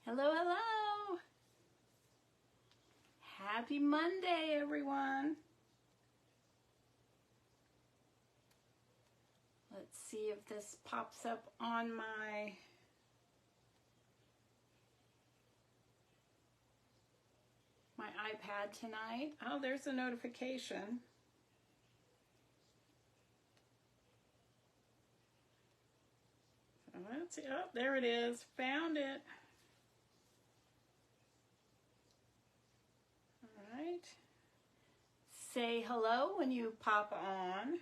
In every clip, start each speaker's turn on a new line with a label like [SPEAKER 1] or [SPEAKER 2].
[SPEAKER 1] Hello, hello. Happy Monday, everyone. Let's see if this pops up on my iPad tonight. Oh, there's a notification. So let's see. Oh, there it is. Found it. All right. Say hello when you pop on.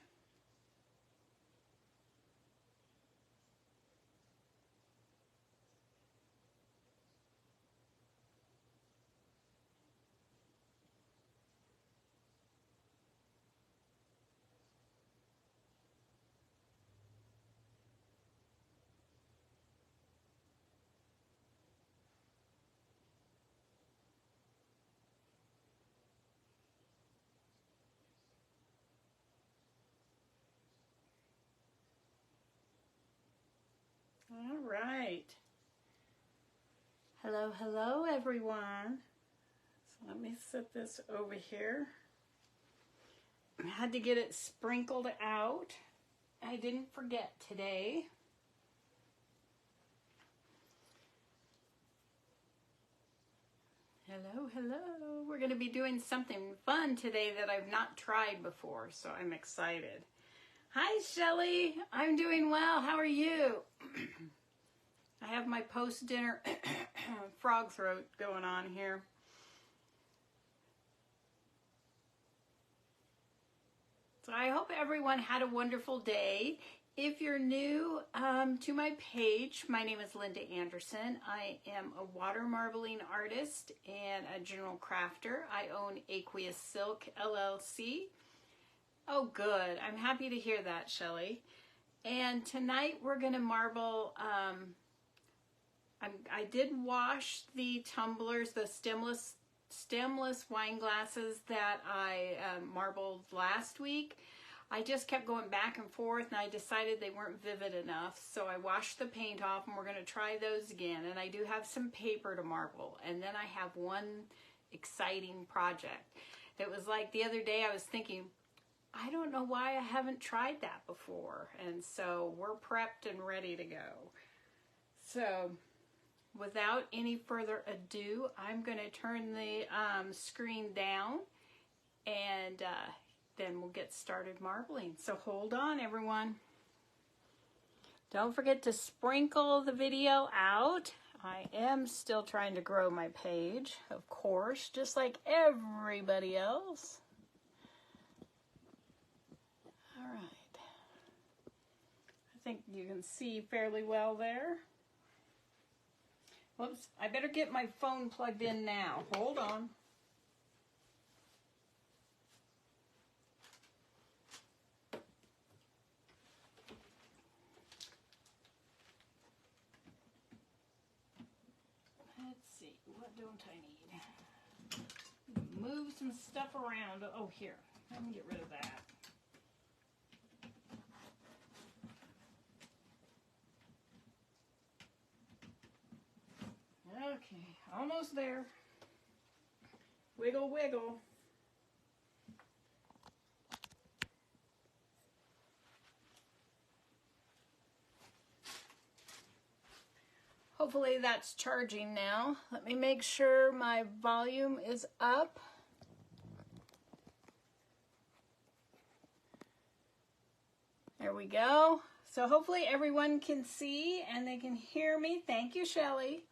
[SPEAKER 1] All right. Hello, hello, everyone. So let me set this over here. I had to get it sprinkled out. I didn't forget today. Hello, hello. We're going to be doing something fun today that I've not tried before, so I'm excited. Hi, Shelly. I'm doing well. How are you? I have my post-dinner frog throat going on here. So I hope everyone had a wonderful day. If you're new to my page, my name is Linda Anderson. I am a water marbling artist and a general crafter. I own Aqueous Silk LLC. Oh, good. I'm happy to hear that, Shelly. And tonight we're going to marble. I did wash the tumblers, the stemless wine glasses that I marbled last week. I just kept going back and forth and I decided they weren't vivid enough, so I washed the paint off and we're going to try those again. And I do have some paper to marble, and then I have one exciting project. It was like the other day I was thinking, I don't know why I haven't tried that before, and so we're prepped and ready to go. So without any further ado, I'm going to turn the screen down and then we'll get started marbling. So hold on, everyone. Don't forget to sprinkle the video out. I am still trying to grow my page, of course, just like everybody else. All right. I think you can see fairly well there. Whoops, I better get my phone plugged in now. Hold on. Let's see, what don't I need? Move some stuff around. Oh, here, let me get rid of that. Okay, almost there. Wiggle, wiggle. Hopefully that's charging now. Let me make sure my volume is up. There we go. So hopefully everyone can see and they can hear me. Thank you, Shelly.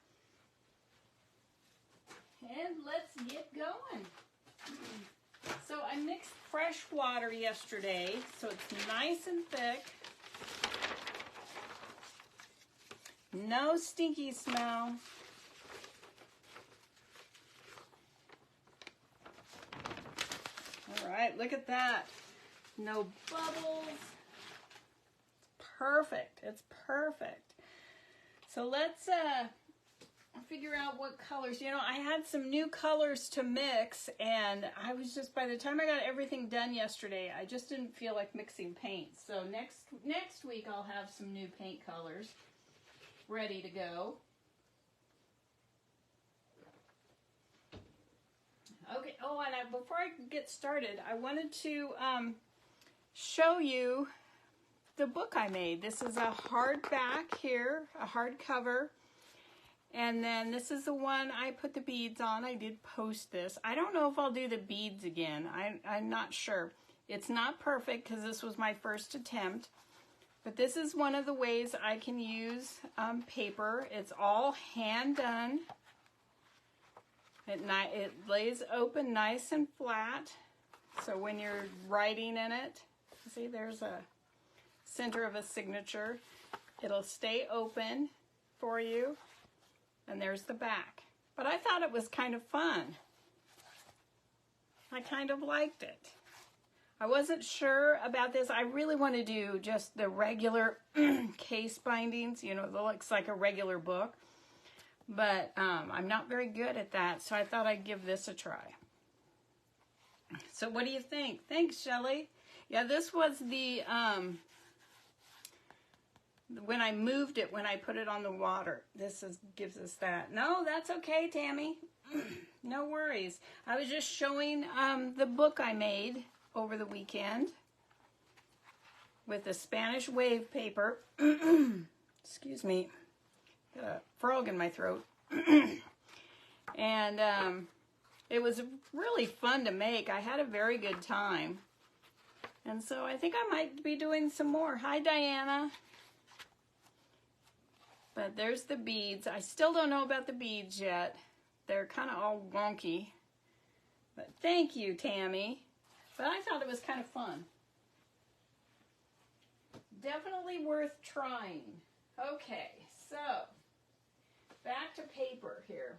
[SPEAKER 1] And let's get going. So I mixed fresh water yesterday, so it's nice and thick. No stinky smell. All right, look at that. No bubbles. It's perfect. It's perfect. So let's figure out what colors. You know, I had some new colors to mix, and I was just, by the time I got everything done yesterday, I just didn't feel like mixing paint. So next week I'll have some new paint colors ready to go. Okay, oh, and before I get started, I wanted to show you the book I made. This is a hardback here, a hardcover. And then this is the one I put the beads on. I did post this. I don't know if I'll do the beads again. I'm not sure. It's not perfect because this was my first attempt. But this is one of the ways I can use paper. It's all hand done. It lays open nice and flat. So when you're writing in it, see there's a center of a signature. It'll stay open for you. And there's the back. But I thought it was kind of fun. I kind of liked it. I wasn't sure about this. I really want to do just the regular case bindings, you know, that looks like a regular book. But I'm not very good at that, so I thought I'd give this a try. So what do you think? Thanks, Shelley. Yeah, this was the... when I moved it, when I put it on the water, gives us that. No, that's okay, Tammy. No worries. I was just showing the book I made over the weekend with the Spanish wave paper. Excuse me. Got a frog in my throat. And it was really fun to make. I had a very good time. And so I think I might be doing some more. Hi, Diana. But there's the beads. I still don't know about the beads yet. They're kind of all wonky. But thank you, Tammy. But I thought it was kind of fun. Definitely worth trying. Okay, so back to paper here.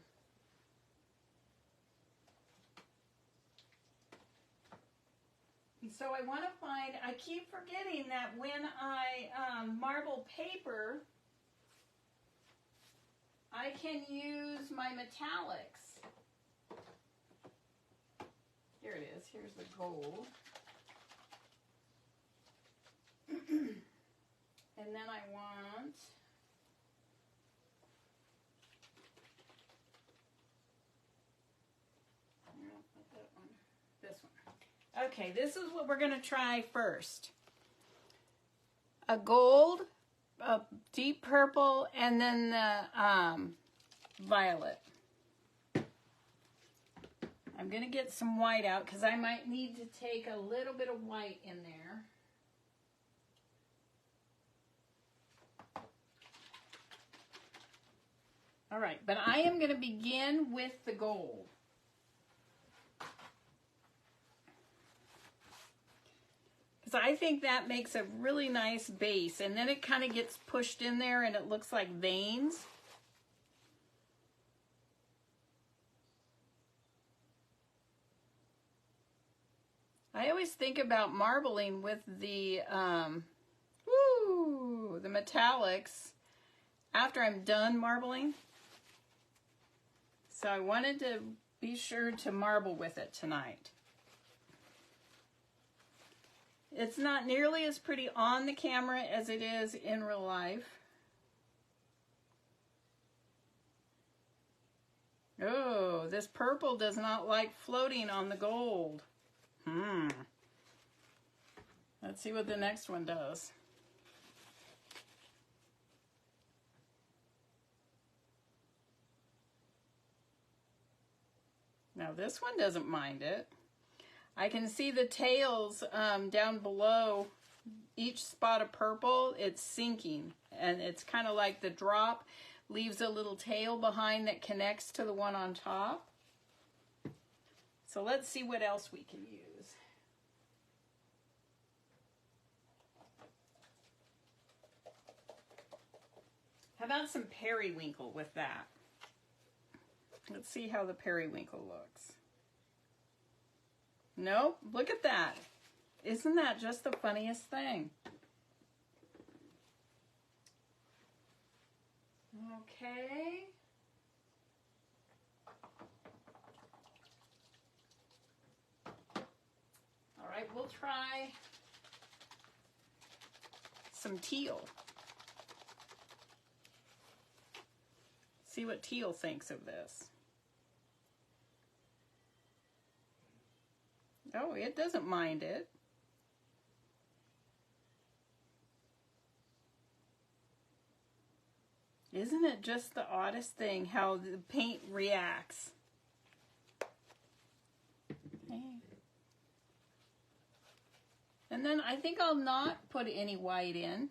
[SPEAKER 1] So I want to find, I keep forgetting that when I marble paper, I can use my metallics. Here it is. Here's the gold. And then I want this one. Okay, this is what we're going to try first. A gold, a deep purple, and then the violet. I'm going to get some white out because I might need to take a little bit of white in there. All right, but I am going to begin with the gold. Because I think that makes a really nice base, and then it kind of gets pushed in there and it looks like veins. I always think about marbling with the metallics after I'm done marbling. So I wanted to be sure to marble with it tonight. It's not nearly as pretty on the camera as it is in real life. Oh, this purple does not like floating on the gold. Let's see what the next one does. Now this one doesn't mind it. I can see the tails down below each spot of purple. It's sinking, and it's kind of like the drop leaves a little tail behind that connects to the one on top. So let's see what else we can use. How about some periwinkle with that? Let's see how the periwinkle looks. Nope, look at that. Isn't that just the funniest thing? Okay. All right, we'll try some teal. See what teal thinks of this. Oh, it doesn't mind it. Isn't it just the oddest thing how the paint reacts? Okay. And then I think I'll not put any white in.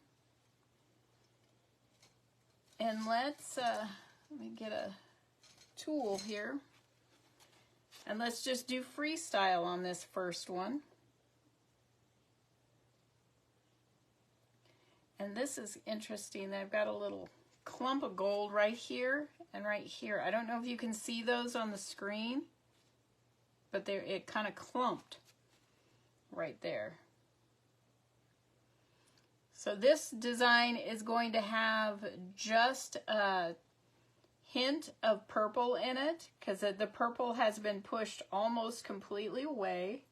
[SPEAKER 1] And let me get a tool here. And let's just do freestyle on this first one. And this is interesting. I've got a little clump of gold right here and right here. I don't know if you can see those on the screen, but it kind of clumped right there. So this design is going to have just a hint of purple in it because the purple has been pushed almost completely away.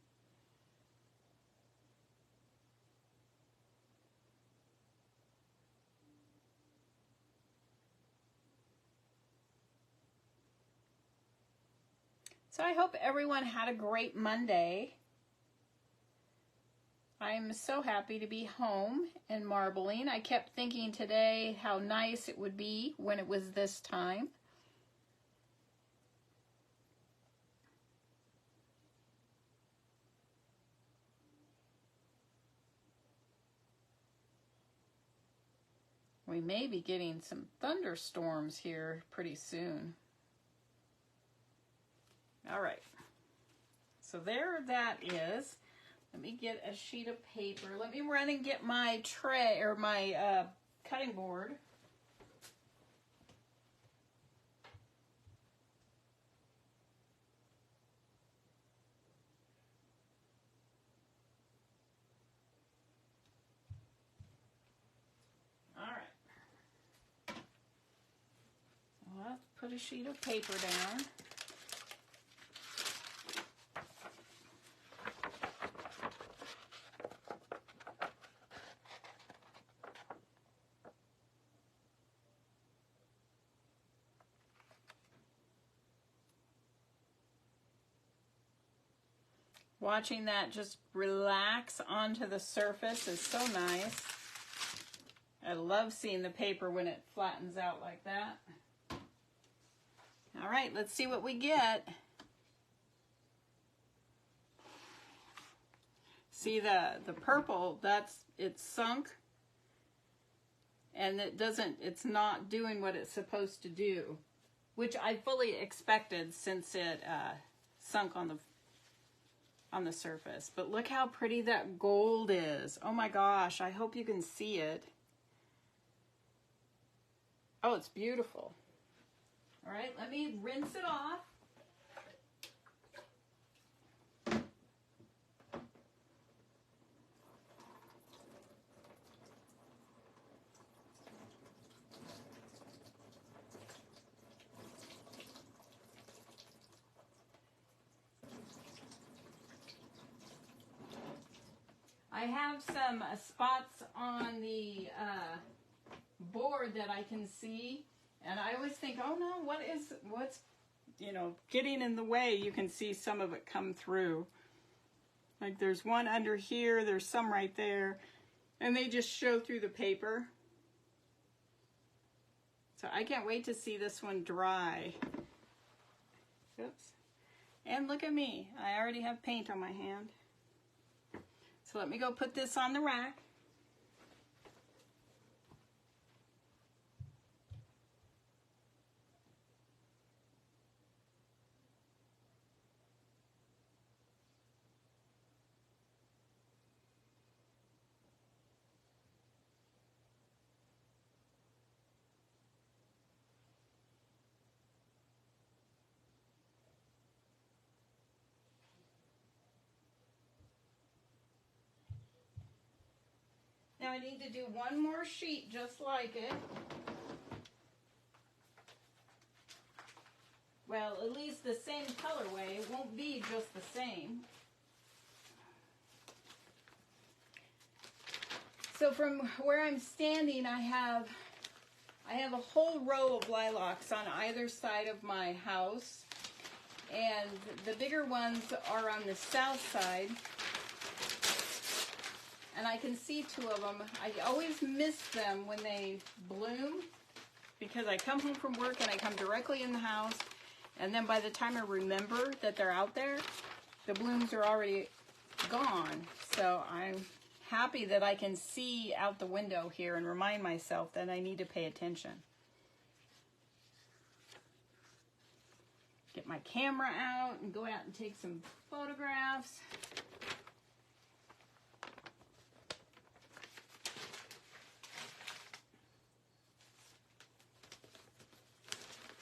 [SPEAKER 1] So I hope everyone had a great Monday. I'm so happy to be home and marbling. I kept thinking today how nice it would be when it was this time. We may be getting some thunderstorms here pretty soon. All right, so there that is. Let me get a sheet of paper. Let me run and get my tray or my cutting board. All right. So let's put a sheet of paper down. Watching that just relax onto the surface is so nice. I love seeing the paper when it flattens out like that. All right, let's see what we get. See the purple, it's sunk and it's not doing what it's supposed to do, which I fully expected since it sunk on the surface. But look how pretty that gold is. Oh my gosh, I hope you can see it. Oh, it's beautiful. All right, let me rinse it off. I have some spots on the board that I can see, and I always think, oh no, what's getting in the way? You can see some of it come through. Like there's one under here, there's some right there, and they just show through the paper. So I can't wait to see this one dry. Oops. And look at me, I already have paint on my hand. So let me go put this on the rack. Now I need to do one more sheet just like it. Well, at least the same colorway. It won't be just the same. So from where I'm standing, I have a whole row of lilacs on either side of my house. and the bigger ones are on the south side. And I can see two of them. I always miss them when they bloom because I come home from work and I come directly in the house, and then by the time I remember that they're out there, the blooms are already gone. So I'm happy that I can see out the window here and remind myself that I need to pay attention. Get my camera out and go out and take some photographs.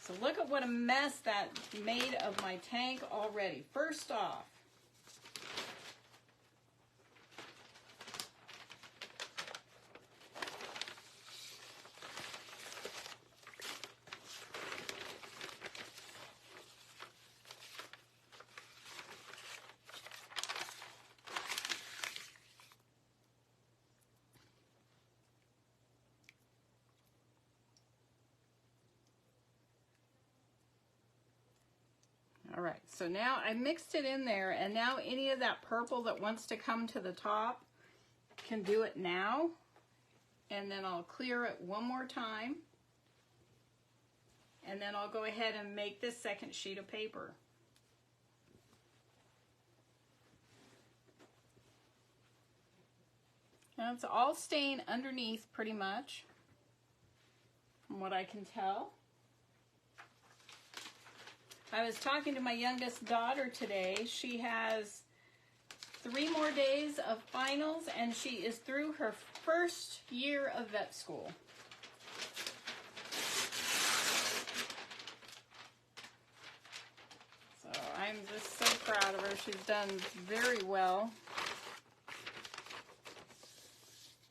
[SPEAKER 1] So look at what a mess that made of my tank already. First off, all right, so now I mixed it in there, and now any of that purple that wants to come to the top can do it now. And then I'll clear it one more time. And then I'll go ahead and make this second sheet of paper. And it's all staying underneath pretty much, from what I can tell. I was talking to my youngest daughter today. She has 3 more days of finals, and she is through her first year of vet school. So I'm just so proud of her. She's done very well.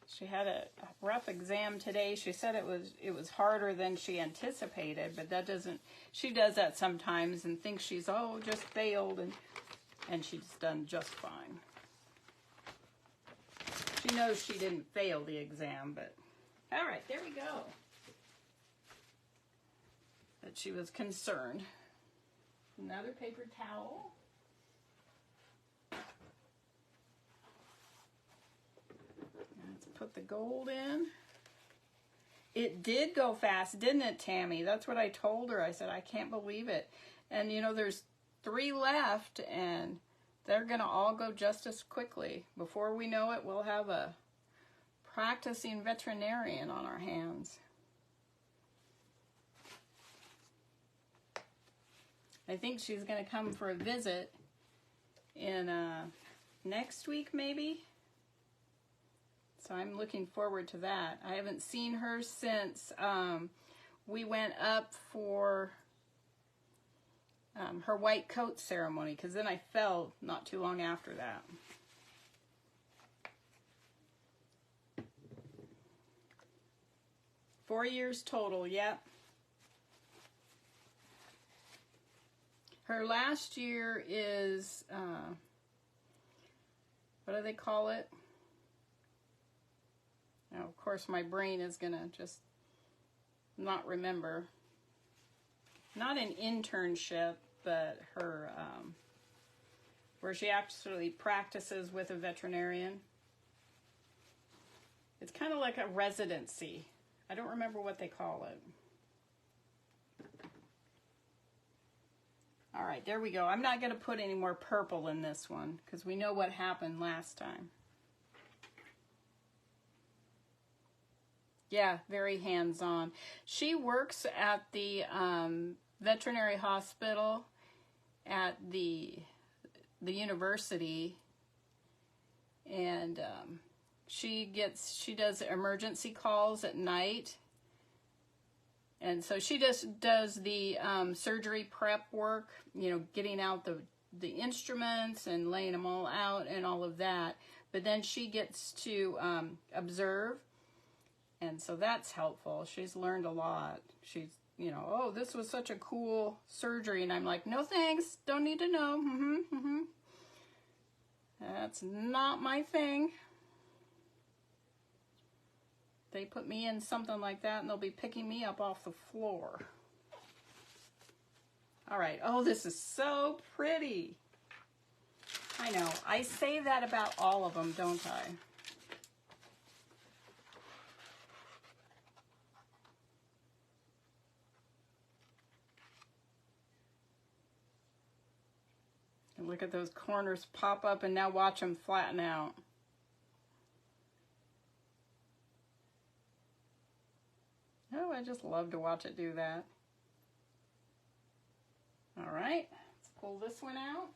[SPEAKER 1] She had a rough exam today. She said it was harder than she anticipated, but that doesn't, she does that sometimes and thinks she's, oh, just failed, and she's done just fine. She knows she didn't fail the exam, but all right, there we go. But she was concerned. Another paper towel. Put the gold in. It did go fast, didn't it, Tammy? That's what I told her. I said, I can't believe it. And you know, there's 3 left, and they're gonna all go just as quickly. Before we know it, we'll have a practicing veterinarian on our hands. I think she's gonna come for a visit in next week, maybe. So I'm looking forward to that. I haven't seen her since we went up for her white coat ceremony, because then I fell not too long after that. Four years total, yep. Her last year is, what do they call it? Now, of course, my brain is going to just not remember. Not an internship, but her, where she actually practices with a veterinarian. It's kind of like a residency. I don't remember what they call it. All right, there we go. I'm not going to put any more purple in this one because we know what happened last time. Yeah, very hands-on. She works at the veterinary hospital at the university, and she does emergency calls at night, and so she just does the surgery prep work, you know, getting out the instruments and laying them all out and all of that. But then she gets to observe. And so that's helpful. She's learned a lot. She's, you know, oh, this was such a cool surgery. And I'm like, no thanks. Don't need to know. That's not my thing. They put me in something like that and they'll be picking me up off the floor. All right. Oh, this is so pretty. I know. I say that about all of them, don't I? And look at those corners pop up, and now watch them flatten out. Oh, I just love to watch it do that. All right, let's pull this one out.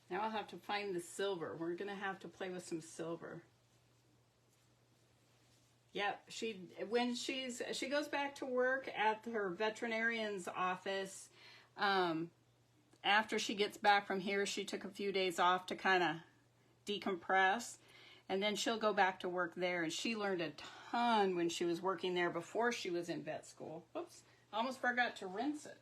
[SPEAKER 1] Now I'll have to find the silver. We're gonna have to play with some silver. Yep, she goes back to work at her veterinarian's office. After she gets back from here, she took a few days off to kind of decompress, and then she'll go back to work there. And she learned a ton when she was working there before she was in vet school. Oops, almost forgot to rinse it.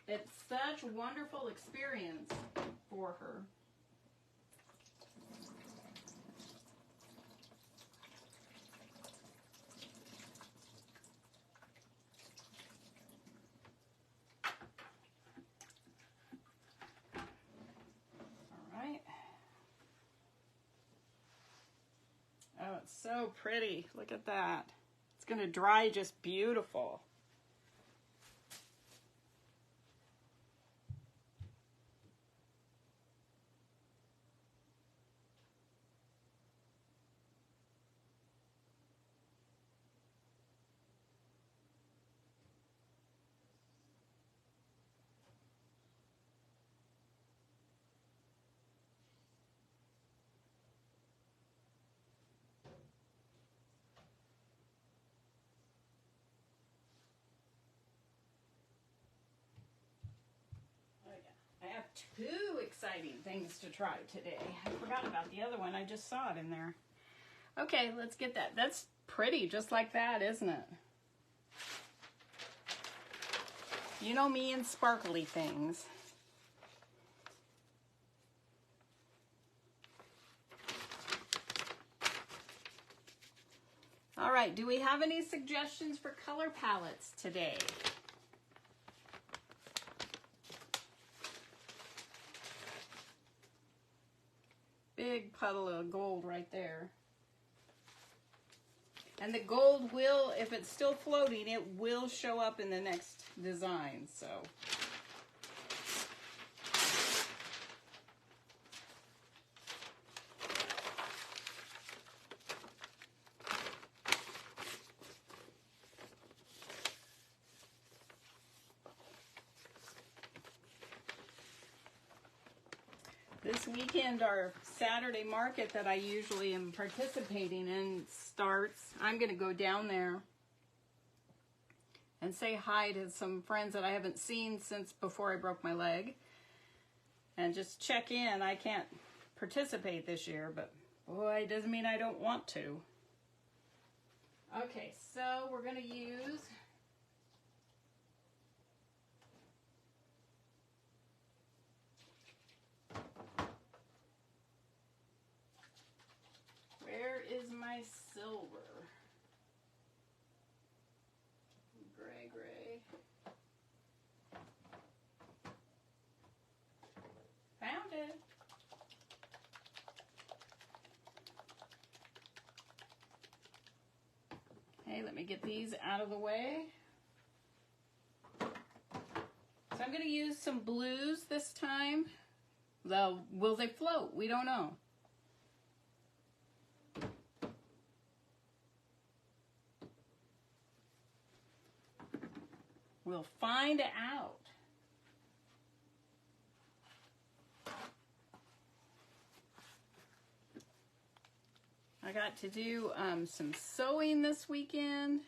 [SPEAKER 1] It's such a wonderful experience for her. All right. Oh, it's so pretty. Look at that. It's going to dry just beautiful. I have two exciting things to try today. I forgot about the other one. I just saw it in there. Okay, let's get that. That's pretty, just like that, isn't it? You know me and sparkly things. All right, do we have any suggestions for color palettes today? Big puddle of gold right there. And the gold will, if it's still floating, it will show up in the next design, so. This weekend, our Saturday market that I usually am participating in starts. I'm going to go down there and say hi to some friends that I haven't seen since before I broke my leg. And just check in. I can't participate this year, but boy, it doesn't mean I don't want to. Okay, so we're going to use... Where is my silver? Gray, gray. Found it. Hey, let me get these out of the way. So I'm going to use some blues this time. Though, will they float? We don't know. We'll find out. I got to do some sewing this weekend.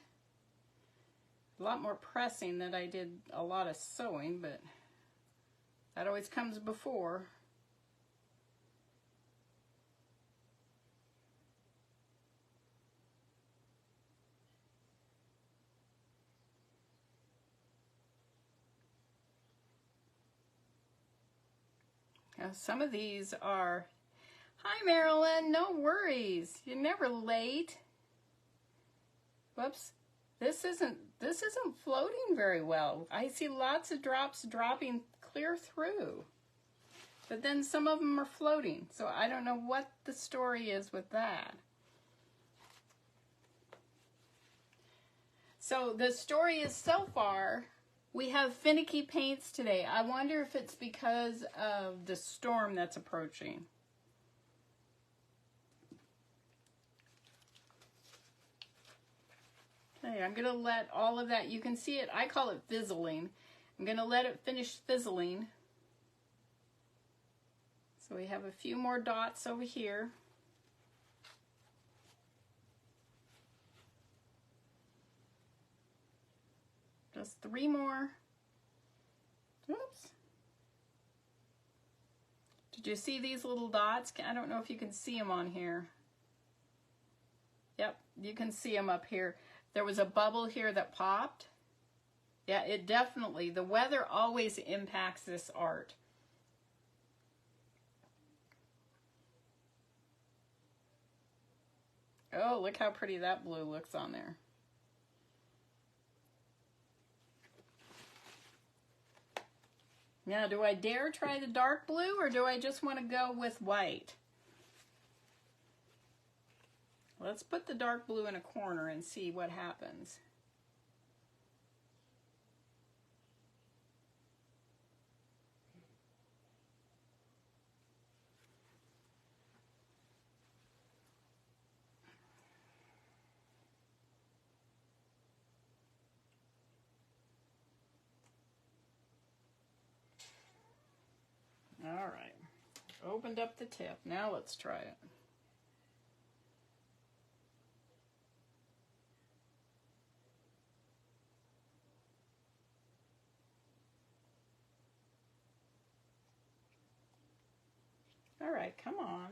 [SPEAKER 1] A lot more pressing than I did a lot of sewing, but that always comes before. Now, some of these are, hi Marilyn, no worries. You're never late. Whoops. This isn't floating very well. I see lots of drops dropping clear through. But then some of them are floating. So I don't know what the story is with that. So the story is, so far, we have finicky paints today. I wonder if it's because of the storm that's approaching. Okay, I'm going to let all of that, you can see it, I call it fizzling. I'm going to let it finish fizzling. So we have a few more dots over here. Just 3 more. Oops. Did you see these little dots? I don't know if you can see them on here. Yep, you can see them up here. There was a bubble here that popped. Yeah, it definitely, the weather always impacts this art. Oh, look how pretty that blue looks on there. Now, do I dare try the dark blue, or do I just want to go with white? Let's put the dark blue in a corner and see what happens. All right, opened up the tip. Now let's try it. All right, come on.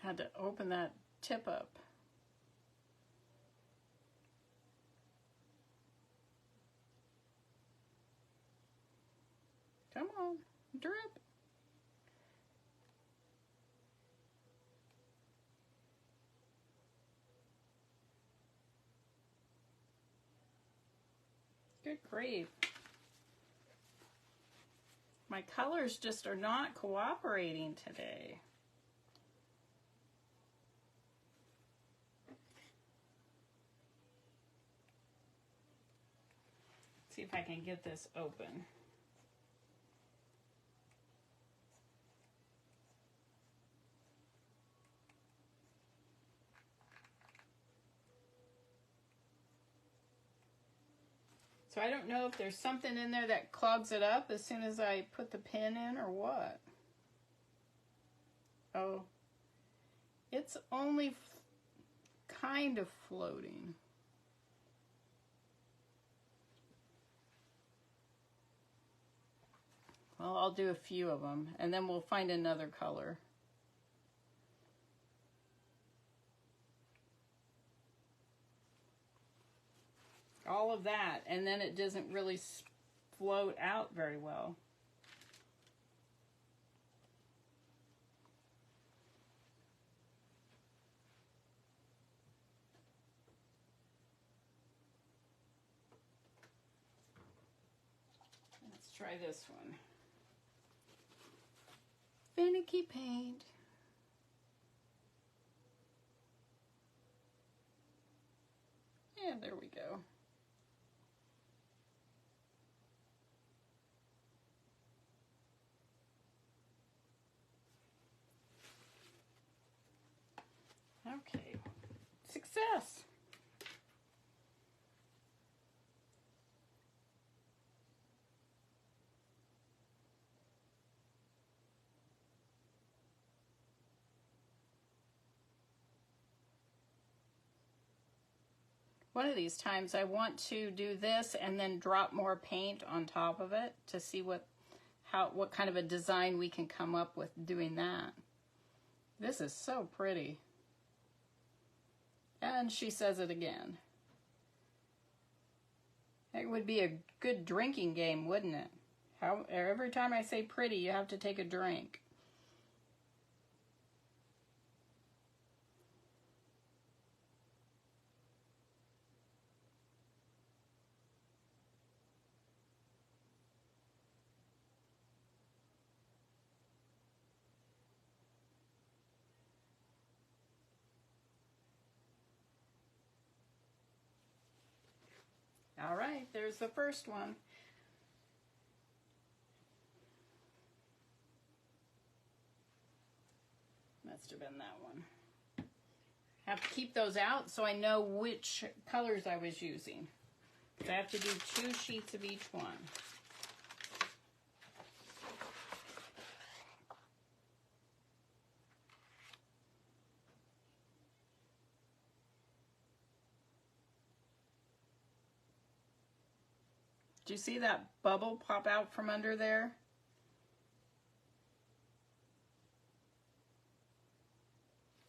[SPEAKER 1] Had to open that tip up. Come on, drip. Good grief. My colors just are not cooperating today. See if I can get this open. So I don't know if there's something in there that clogs it up as soon as I put the pin in or what. Oh, it's only kind of floating. Well, I'll do a few of them and then we'll find another color. All of that, and then it doesn't really float out very well. Let's try this one. Finicky paint. Yeah, there we go. Okay, success. one of these times I want to do this and then drop more paint on top of it to see what kind of a design we can come up with doing that. This is so pretty. And she says it again. It would be a good drinking game, wouldn't it? Every time I say pretty, you have to take a drink. All right, there's the first one. Must have been that one. Have to keep those out so I know which colors I was using. I have to do 2 sheets of each one. Do you see that bubble pop out from under there?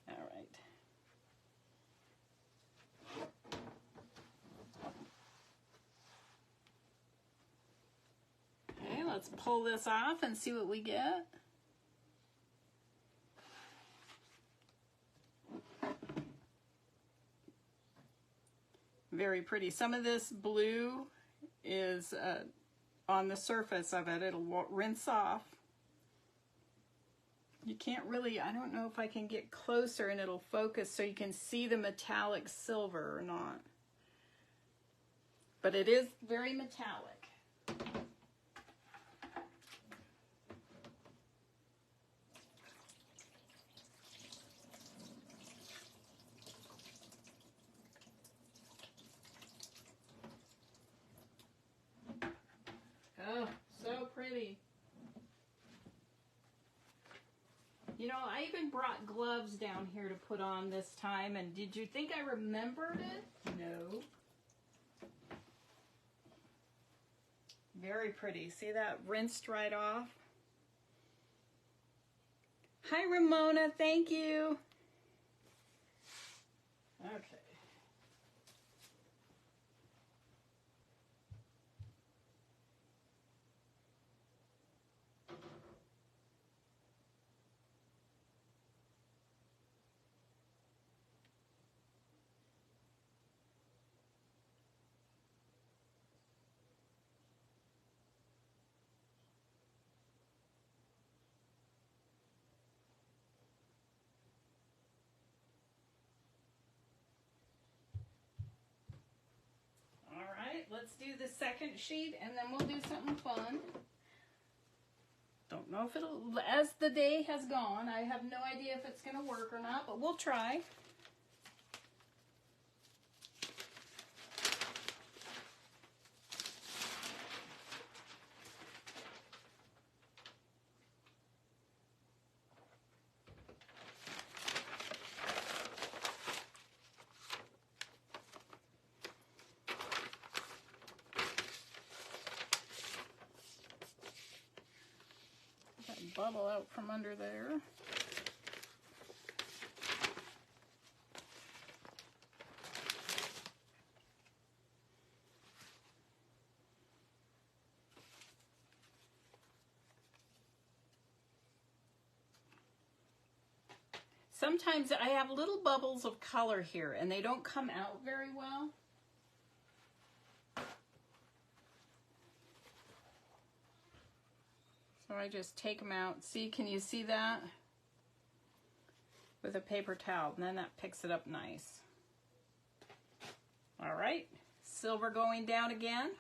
[SPEAKER 1] All right. Okay, let's pull this off and see what we get. Very pretty. Some of this blue is on the surface of it. It'll rinse off. You can't really, I don't know if I can get closer and it'll focus so you can see the metallic silver or not. But it is very metallic. Oh, so pretty. You know, I even brought gloves down here to put on this time, and did you think I remembered it? No. Very pretty. See that rinsed right off? Hi, Ramona. Thank you. Okay. Let's do the second sheet and then we'll do something fun. Don't know if it'll, as the day has gone, I have no idea if it's going to work or not, but we'll try. Bubble out from under there. Sometimes I have little bubbles of color here and they don't come out very well. So I just take them out. See, can you see that? With a paper towel, and then that picks it up nice. All right, silver going down again.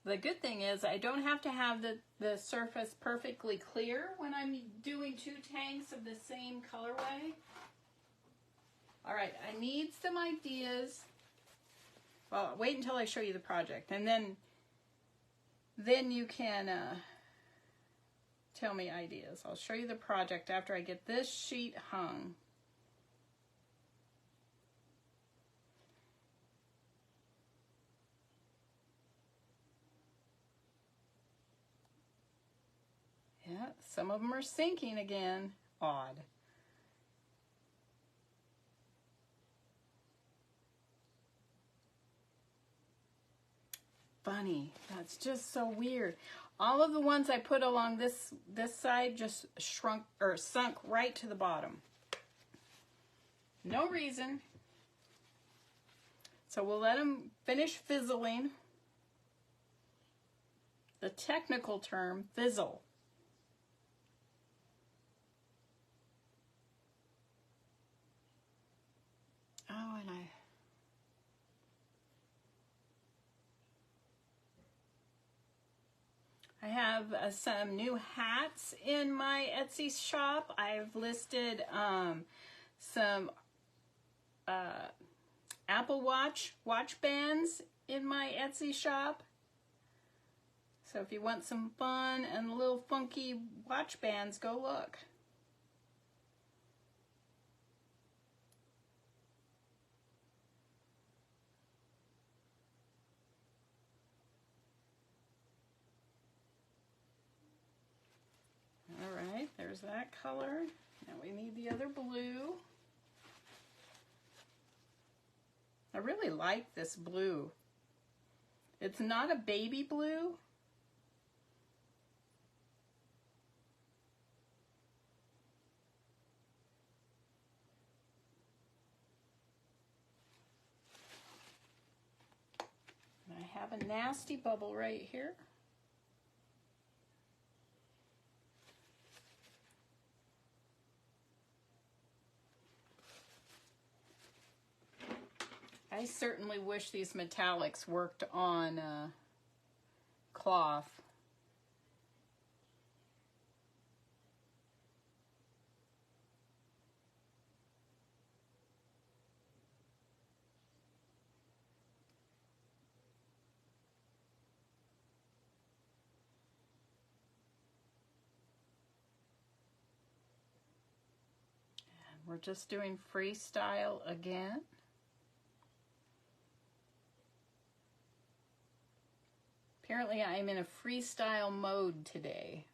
[SPEAKER 1] The good thing is I don't have to have the surface perfectly clear when I'm doing 2 tanks of the same colorway. All right, I need some ideas. Well, wait until I show you the project, and then you can tell me ideas. I'll show you the project after I get this sheet hung. Yeah, some of them are sinking again. Odd. Funny. That's just so weird. All of the ones I put along this side just shrunk or sunk right to the bottom. No reason. So we'll let them finish fizzling. The technical term, fizzle. Oh, and I have some new hats in my Etsy shop. I've listed some Apple watch bands in my Etsy shop. So if you want some fun and little funky watch bands, go look. All right, there's that color. Now we need the other blue. I really like this blue. It's not a baby blue. And I have a nasty bubble right here. I certainly wish these metallics worked on cloth. And we're just doing freestyle again. Apparently I'm in a freestyle mode today.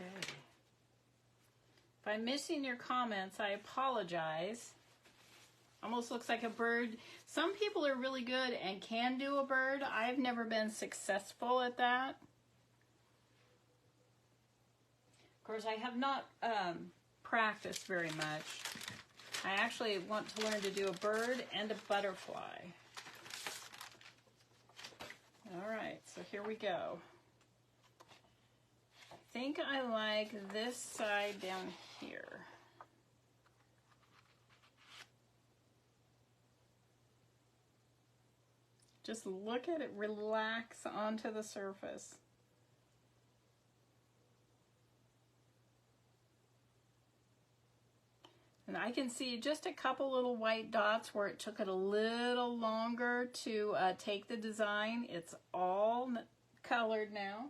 [SPEAKER 1] Okay. If I'm missing your comments, I apologize. Almost looks like a bird. Some people are really good and can do a bird. I've never been successful at that. Of course, I have not practiced very much. I actually want to learn to do a bird and a butterfly. All right, so here we go. I think I like this side down here. Just look at it relax onto the surface. And I can see just a couple little white dots where it took it a little longer to take the design. It's all colored now.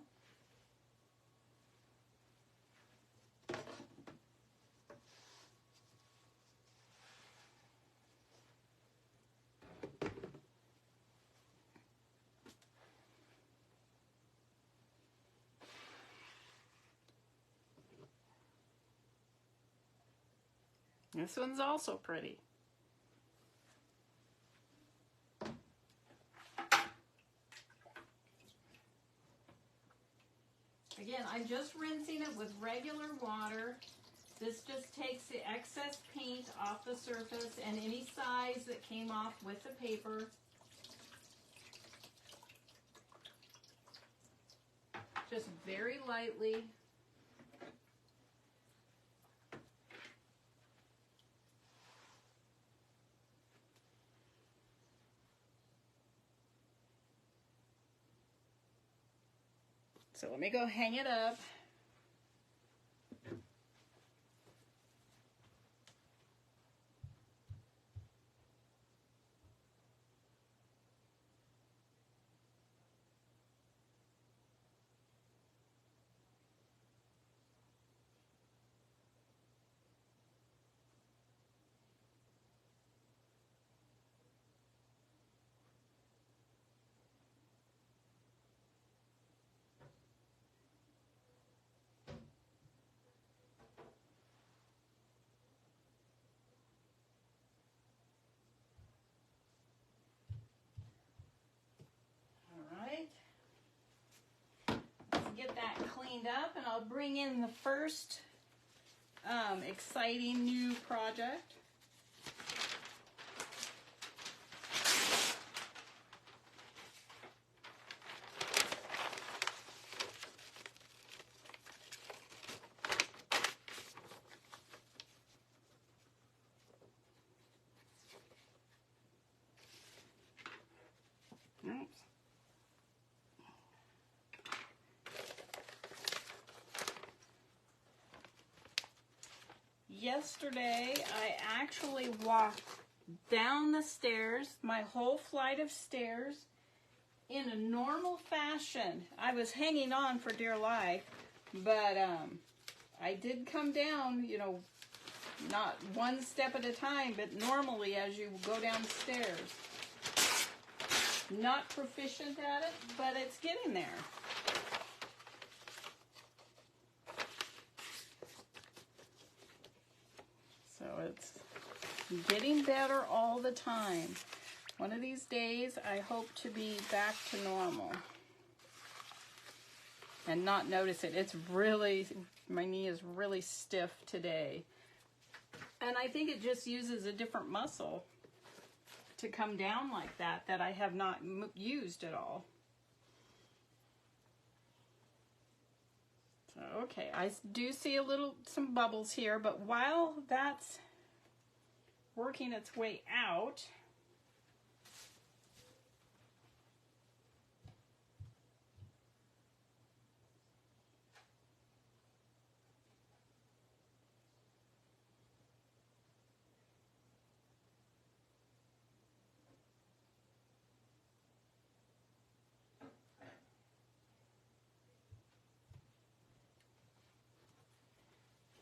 [SPEAKER 1] This one's also pretty. Again, I'm just rinsing it with regular water. This just takes the excess paint off the surface and any size that came off with the paper. Just very lightly. So let me go hang it up. Get that cleaned up, and I'll bring in the first exciting new project. Oops. Yesterday, I actually walked down the stairs, my whole flight of stairs, in a normal fashion. I was hanging on for dear life, but I did come down, you know, not one step at a time, but normally as you go downstairs. Not proficient at it, but it's getting there. So it's getting better all the time. One of these days, I hope to be back to normal and not notice it. It's really, my knee is really stiff today. And I think it just uses a different muscle to come down like that I have not used at all. So, okay, I do see some bubbles here, but while that's working its way out,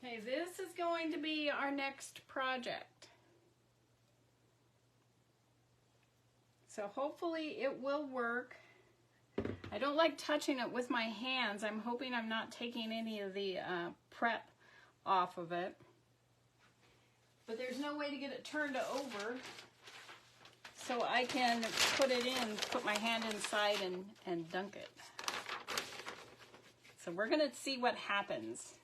[SPEAKER 1] okay, this is going to be our next project. So hopefully it will work. I don't like touching it with my hands. I'm hoping I'm not taking any of the prep off of it. But there's no way to get it turned over, so I can put it in, put my hand inside and dunk it. So we're gonna see what happens.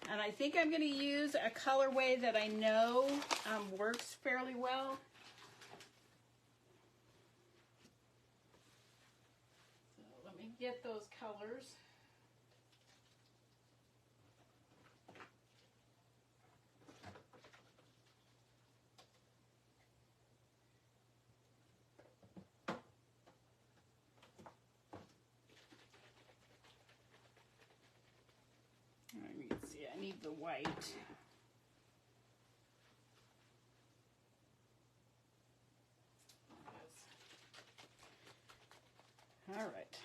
[SPEAKER 1] And I think I'm gonna use a colorway that I know works fairly well. So let me get those colors. I need the white. All right.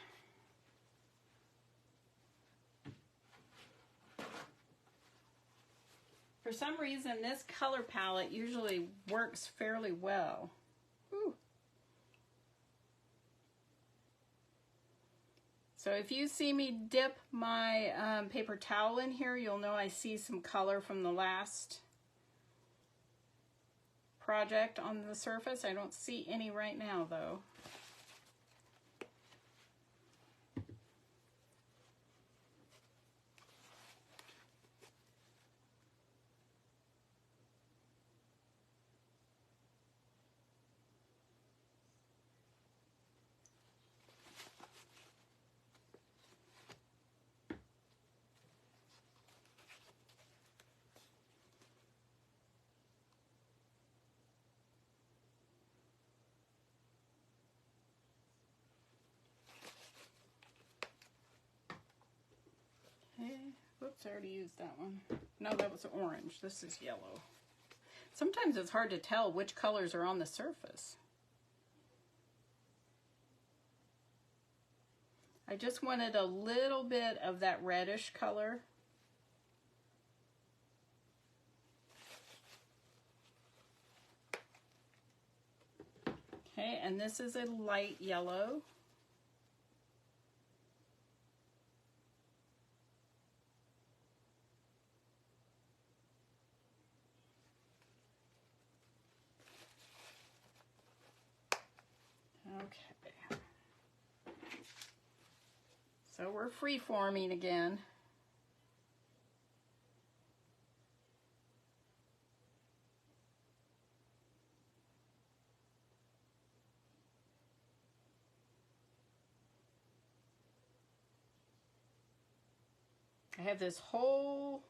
[SPEAKER 1] For some reason, this color palette usually works fairly well. Whew. So if you see me dip my paper towel in here, you'll know I see some color from the last project on the surface. I don't see any right now though. Okay. Whoops, I already used that one. No, that was orange. This is yellow. Sometimes it's hard to tell which colors are on the surface. I just wanted a little bit of that reddish color. Okay, and this is a light yellow. Okay. So we're free-forming again. I have this whole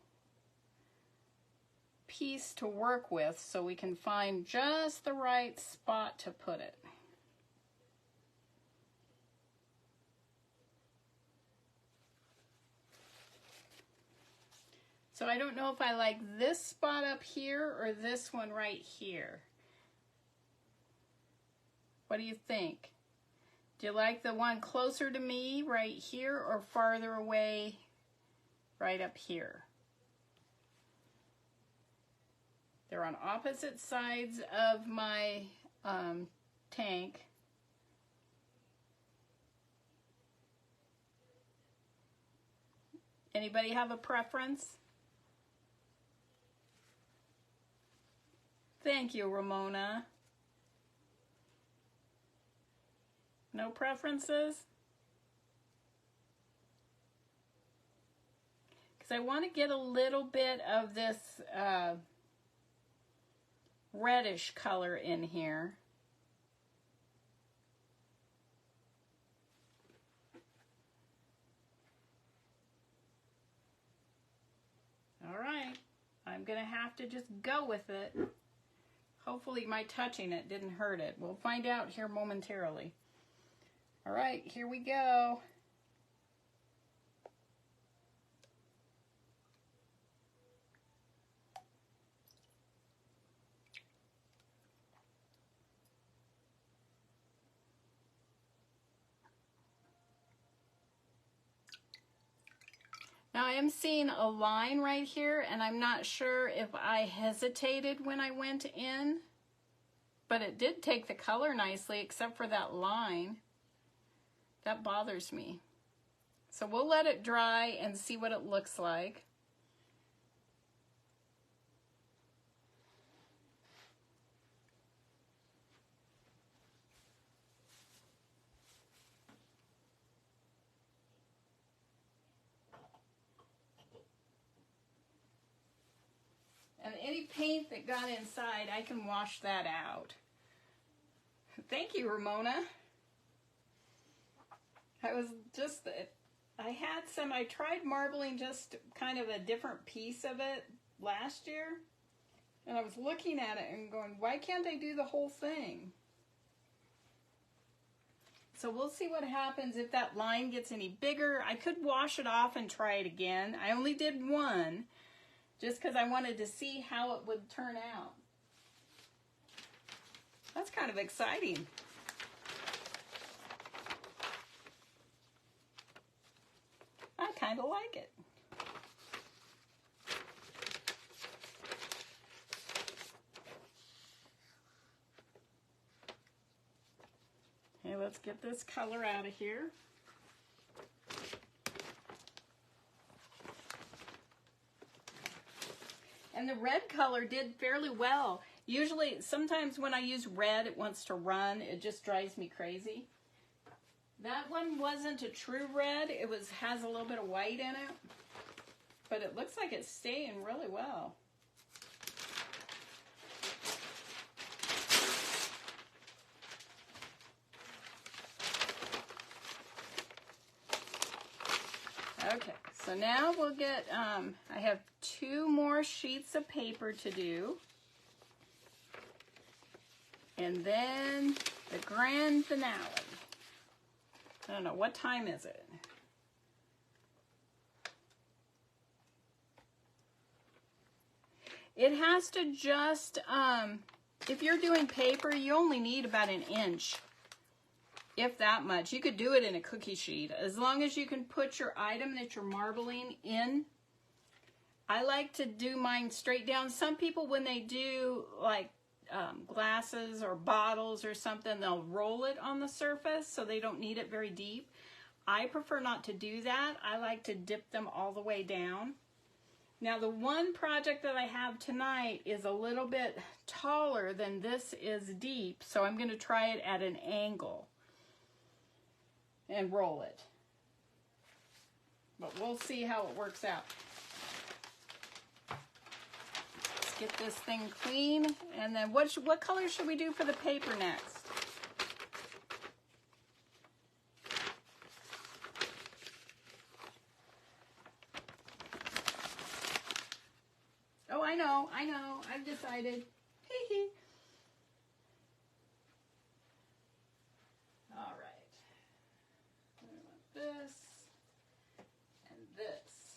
[SPEAKER 1] piece to work with, so we can find just the right spot to put it. So I don't know if I like this spot up here or this one right here. What do you think? Do you like the one closer to me right here or farther away right up here? They're on opposite sides of my tank. Anybody have a preference? Thank you, Ramona. No preferences? Because I want to get a little bit of this reddish color in here. All right, I'm gonna have to just go with it. Hopefully my touching it didn't hurt it. We'll find out here momentarily. All right, here we go. Now I am seeing a line right here, and I'm not sure if I hesitated when I went in, but it did take the color nicely except for that line. That bothers me. So we'll let it dry and see what it looks like. And any paint that got inside, I can wash that out. Thank you, Ramona. I tried marbling just kind of a different piece of it last year. And I was looking at it and going, why can't I do the whole thing? So we'll see what happens if that line gets any bigger. I could wash it off and try it again. I only did one, just because I wanted to see how it would turn out. That's kind of exciting. I kind of like it. Okay, let's get this color out of here. And the red color did fairly well. Usually, sometimes when I use red, it wants to run. It just drives me crazy. That one wasn't a true red. It has a little bit of white in it. But it looks like it's staying really well. Okay, so now we'll get, I have 2 more sheets of paper to do. And then the grand finale. I don't know, what time is it? It has to just, if you're doing paper, you only need about an inch, if that much. You could do it in a cookie sheet, as long as you can put your item that you're marbling in. I like to do mine straight down. Some people, when they do like glasses or bottles or something, they'll roll it on the surface so they don't need it very deep. I prefer not to do that. I like to dip them all the way down. Now the one project that I have tonight is a little bit taller than this is deep, so I'm going to try it at an angle and roll it. But we'll see how it works out. Let's get this thing clean, and then what color should we do for the paper next? Oh, I know, I've decided. Hee hee. All right. I want this and this.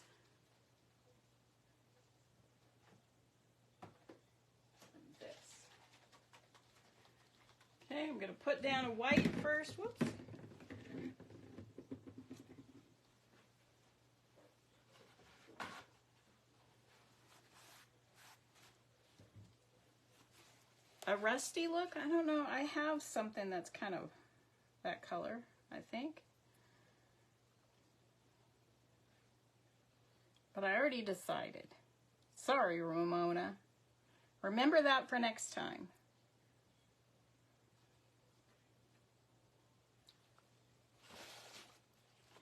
[SPEAKER 1] And this. Okay, I'm going to put down a white first. Whoops. A rusty look? I don't know. I have something that's kind of that color, I think. But I already decided. Sorry, Ramona. Remember that for next time.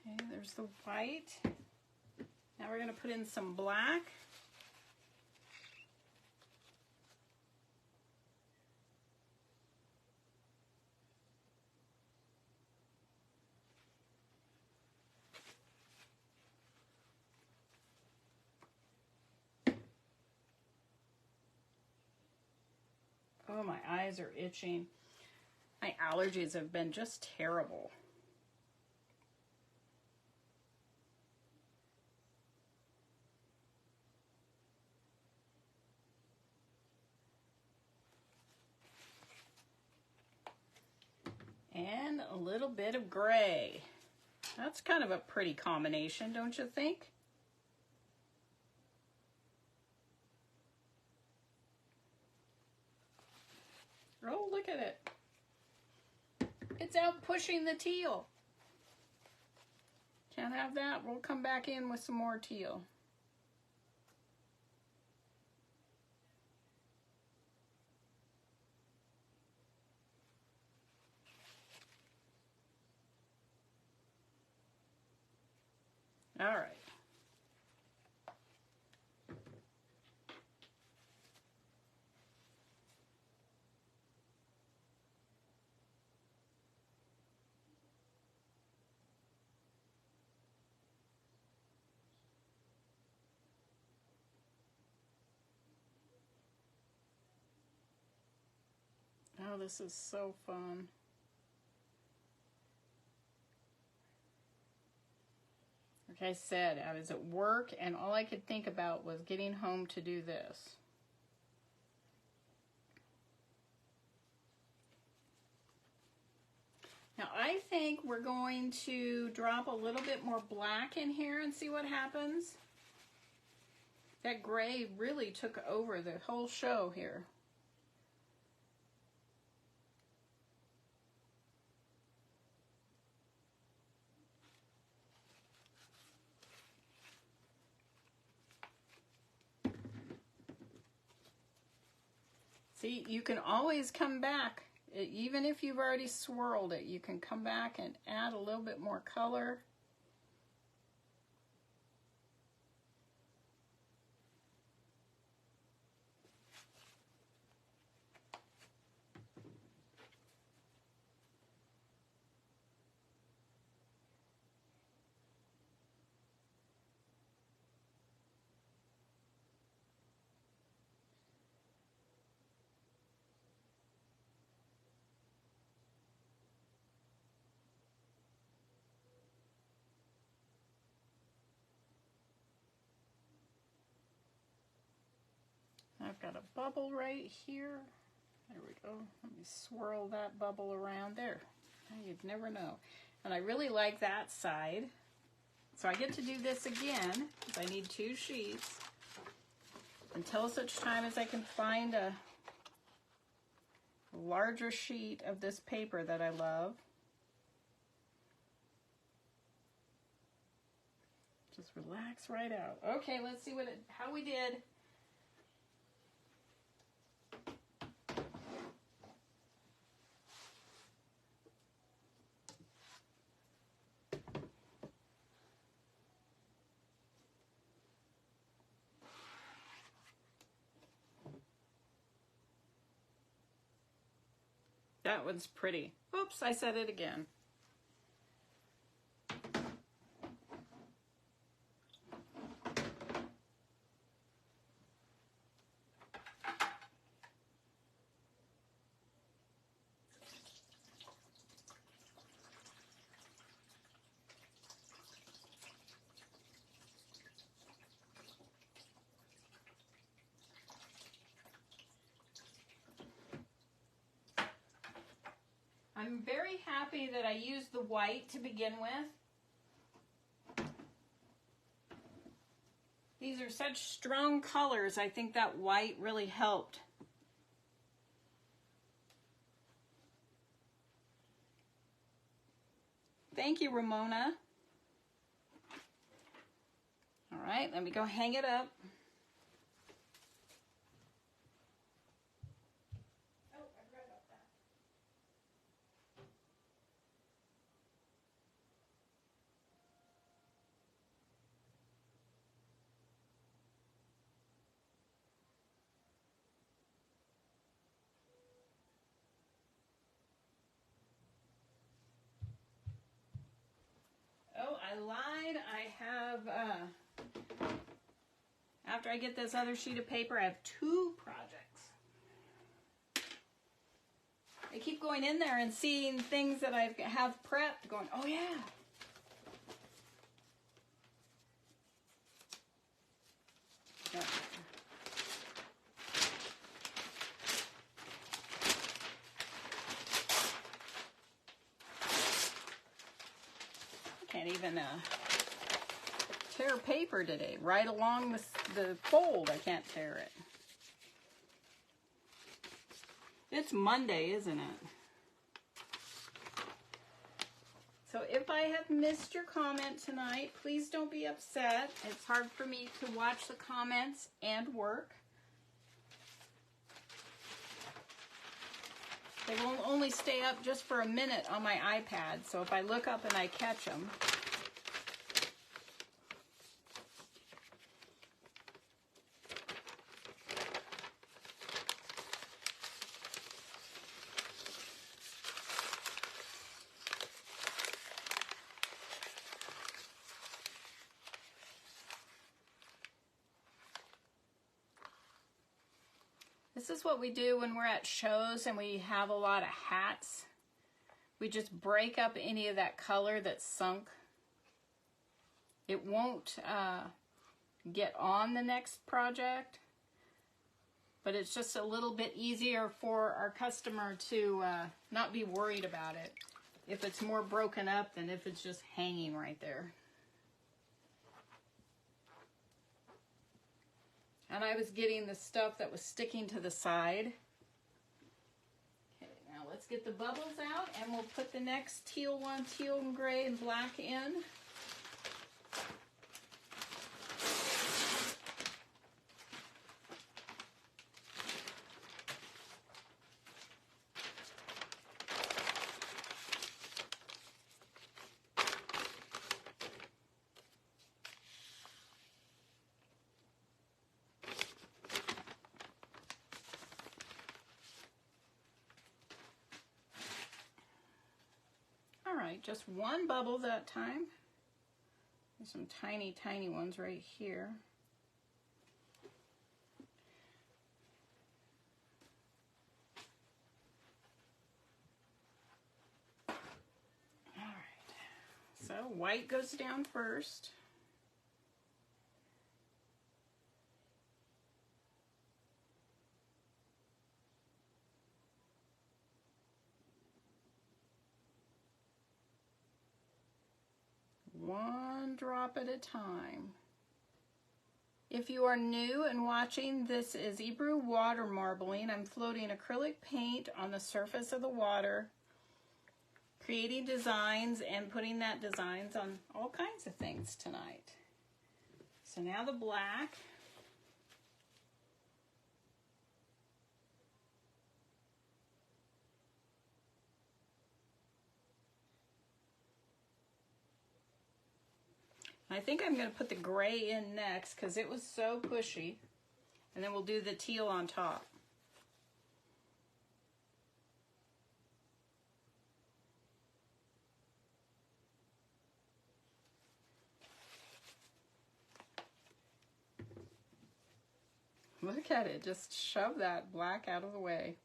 [SPEAKER 1] Okay, there's the white. Now we're going to put in some black. Oh, my eyes are itching. My allergies have been just terrible. And a little bit of gray. That's kind of a pretty combination, don't you think? Oh, look at it. It's out pushing the teal. Can't have that. We'll come back in with some more teal. All right. Oh, this is so fun. Like I said, I was at work and all I could think about was getting home to do this. Now I think we're going to drop a little bit more black in here and see what happens. That gray really took over the whole show here. See, you can always come back. Even if you've already swirled it, you can come back and add a little bit more color. got a bubble right here. There we go. Let me swirl that bubble around there. You'd never know. And I really like that side. So I get to do this again, because I need 2 sheets, until such time as I can find a larger sheet of this paper that I love. Just relax right out. Okay, let's see how we did. That one's pretty. Oops, I said it again. I'm very happy that I used the white to begin with. These are such strong colors. I think that white really helped. Thank you, Ramona. All right, let me go hang it up. Oh, I lied. I have, after I get this other sheet of paper, I have 2 projects. I keep going in there and seeing things that I have prepped, going, oh yeah. Yeah. Can't even tear paper today. Right along the fold, I can't tear it. It's Monday, isn't it? So if I have missed your comment tonight, please don't be upset. It's hard for me to watch the comments and work. They will only stay up just for a minute on my iPad, so if I look up and I catch them. This is what we do when we're at shows and we have a lot of hats. We just break up any of that color that's sunk. It won't get on the next project, but it's just a little bit easier for our customer to not be worried about it if it's more broken up than if it's just hanging right there. And I was getting the stuff that was sticking to the side. Okay, now let's get the bubbles out and we'll put the next teal one, teal and gray and black in. Just one bubble that time. There's some tiny, tiny ones right here. All right. So white goes down first. drop at a time. If you are new and watching, this is Hebrew water marbling. I'm floating acrylic paint on the surface of the water, creating designs and putting that designs on all kinds of things tonight. So now the black. I think I'm going to put the gray in next because it was so pushy. And then we'll do the teal on top. Look at it, just shove that black out of the way.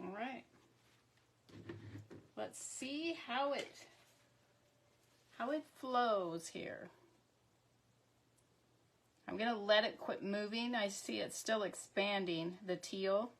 [SPEAKER 1] All right. Let's see how it flows here. I'm going to let it quit moving. I see it's still expanding, the teal.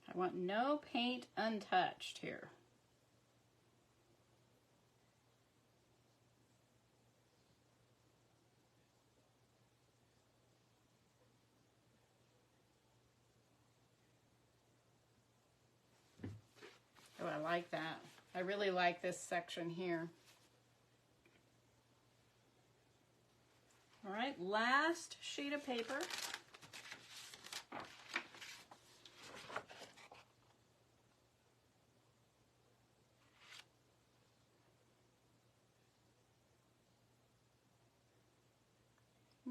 [SPEAKER 1] I want no paint untouched here. Oh, I like that. I really like this section here. All right, last sheet of paper.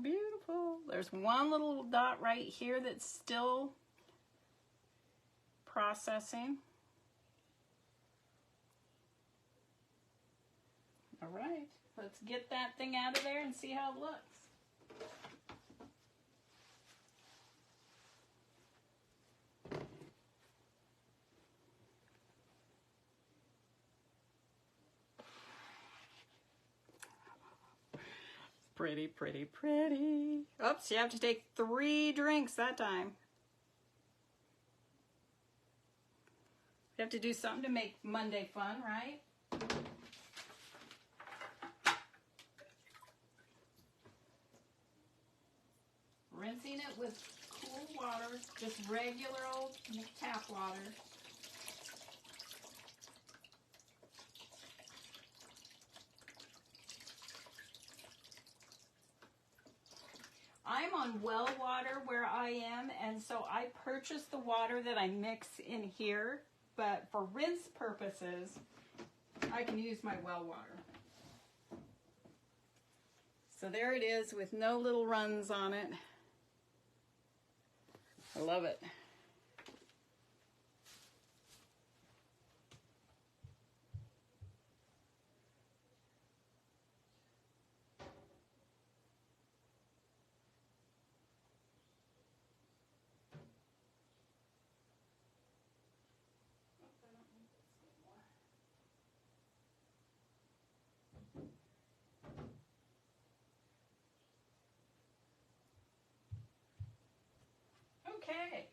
[SPEAKER 1] Beautiful. There's one little dot right here that's still processing. All right, let's get that thing out of there and see how it looks. Pretty, pretty, pretty. Oops, you have to take 3 drinks that time. You have to do something to make Monday fun, right? Rinsing it with cool water, just regular old tap water. I'm on well water where I am, and so I purchase the water that I mix in here, but for rinse purposes, I can use my well water. So there it is with no little runs on it. I love it. Okay,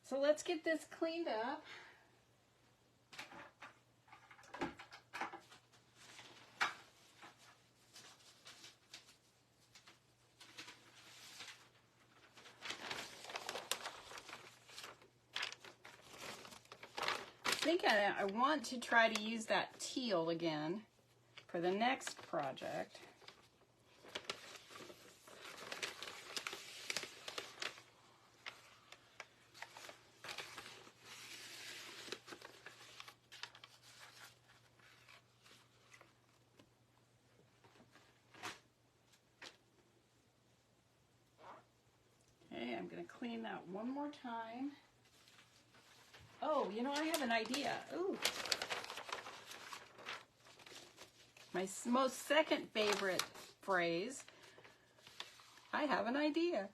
[SPEAKER 1] so let's get this cleaned up. think I want to try to use that teal again for the next project. Okay, I'm going to clean that one more time. Oh, you know, I have an idea. Ooh. My most second favorite phrase, I have an idea.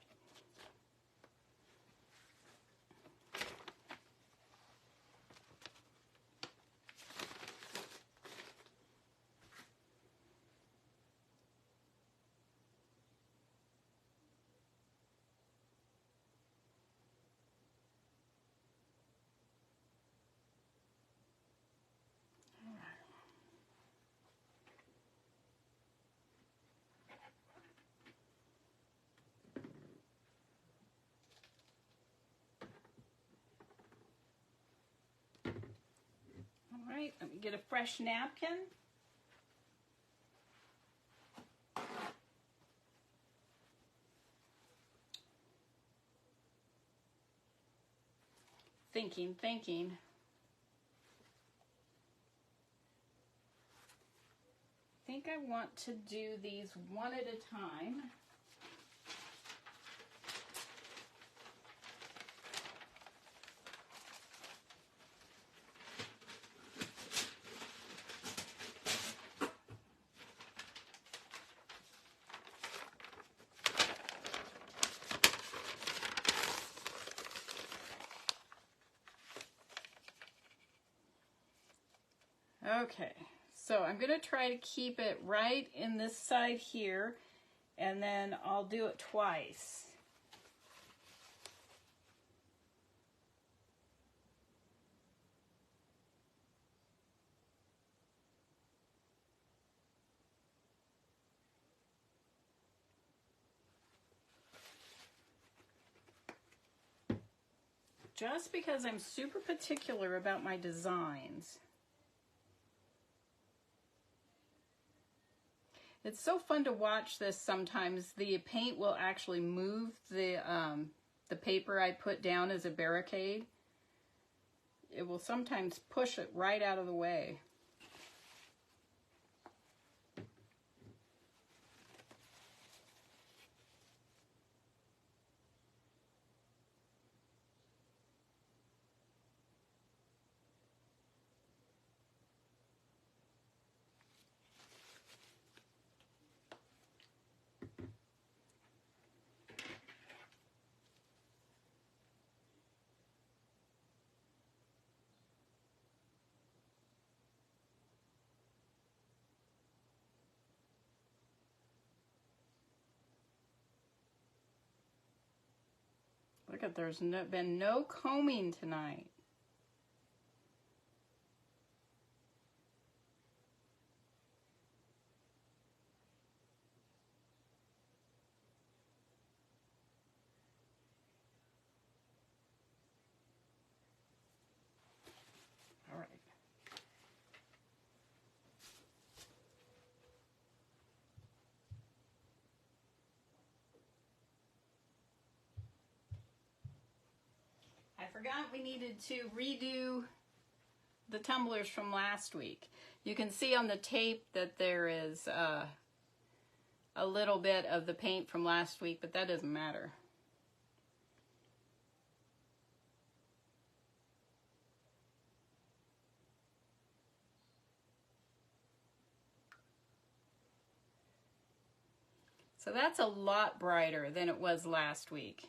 [SPEAKER 1] All right, let me get a fresh napkin. Thinking. I think I want to do these one at a time. Okay, so I'm going to try to keep it right in this side here, and then I'll do it twice. Just because I'm super particular about my designs. It's so fun to watch this sometimes. The paint will actually move the paper I put down as a barricade. It will sometimes push it right out of the way. Look at, there's been no combing tonight. All right. I forgot we needed to redo the tumblers from last week. You can see on the tape that there is a little bit of the paint from last week, but that doesn't matter. So that's a lot brighter than it was last week.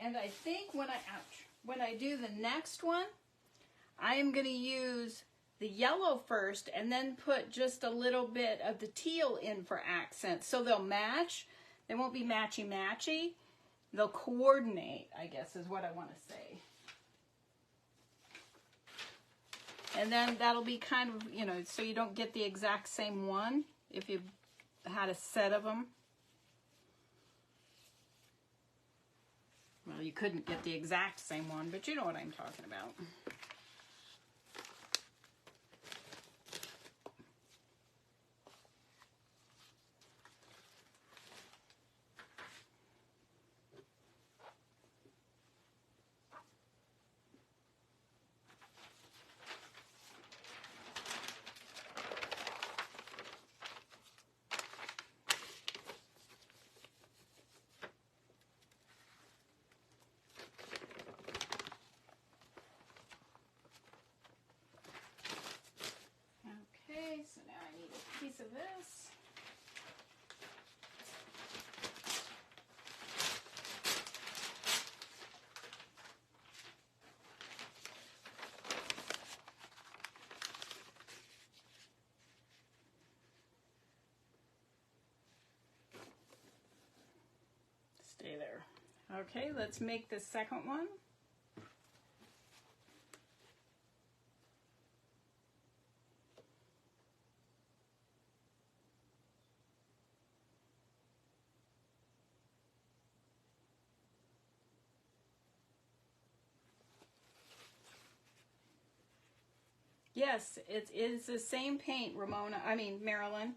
[SPEAKER 1] And I think when I do the next one, I am going to use the yellow first and then put just a little bit of the teal in for accents. So they'll match. They won't be matchy-matchy. They'll coordinate, I guess is what I want to say. And then that'll be kind of, you know, so you don't get the exact same one if you had a set of them. Well, you couldn't get the exact same one, but you know what I'm talking about. Okay, so now I need a piece of this. Stay there. Okay, let's make the second one. Yes, it is the same paint, Marilyn.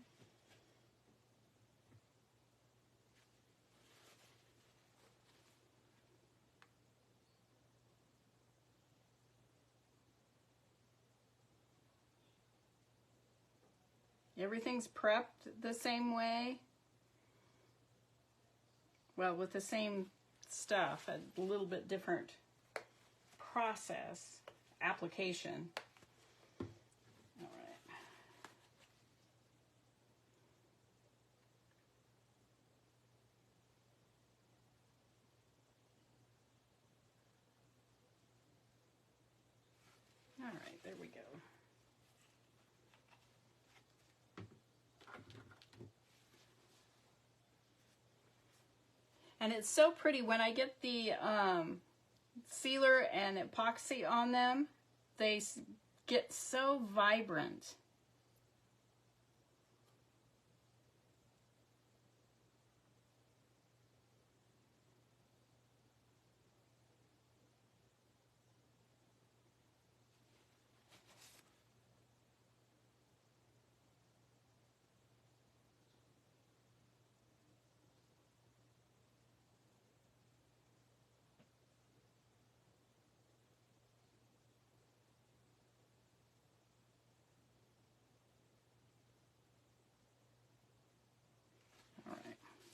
[SPEAKER 1] Everything's prepped the same way. Well, with the same stuff, a little bit different process, application. All right. All right, there we go. And it's so pretty when I get the sealer and epoxy on them, they get so vibrant.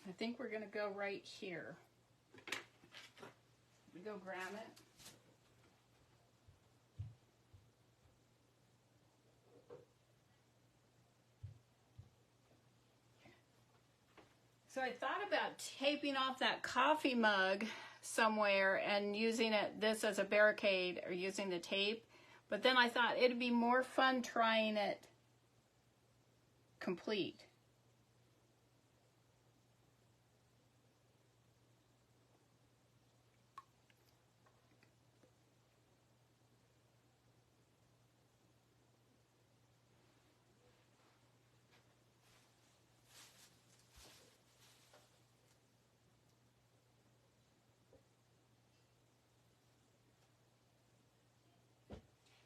[SPEAKER 1] I think we're going to go right here. We go grab it. So I thought about taping off that coffee mug somewhere and using this as a barricade or using the tape, but then I thought it'd be more fun trying it complete.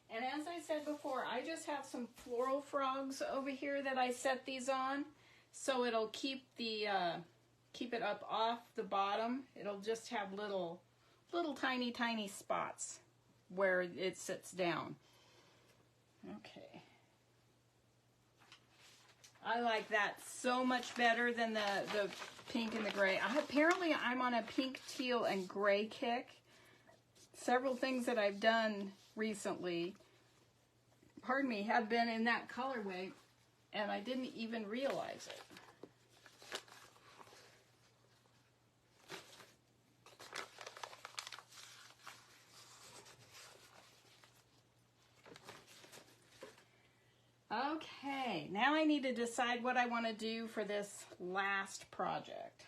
[SPEAKER 1] And as I said before, I just have some floral frogs over here that I set these on, so it'll keep the keep it up off the bottom. It'll just have little tiny spots where it sits down. Okay. I like that so much better than the pink and the gray. Apparently I'm on a pink, teal, and gray kick. Several things that I've done recently, pardon me, have been in that colorway, and I didn't even realize it. Okay, now I need to decide what I want to do for this last project.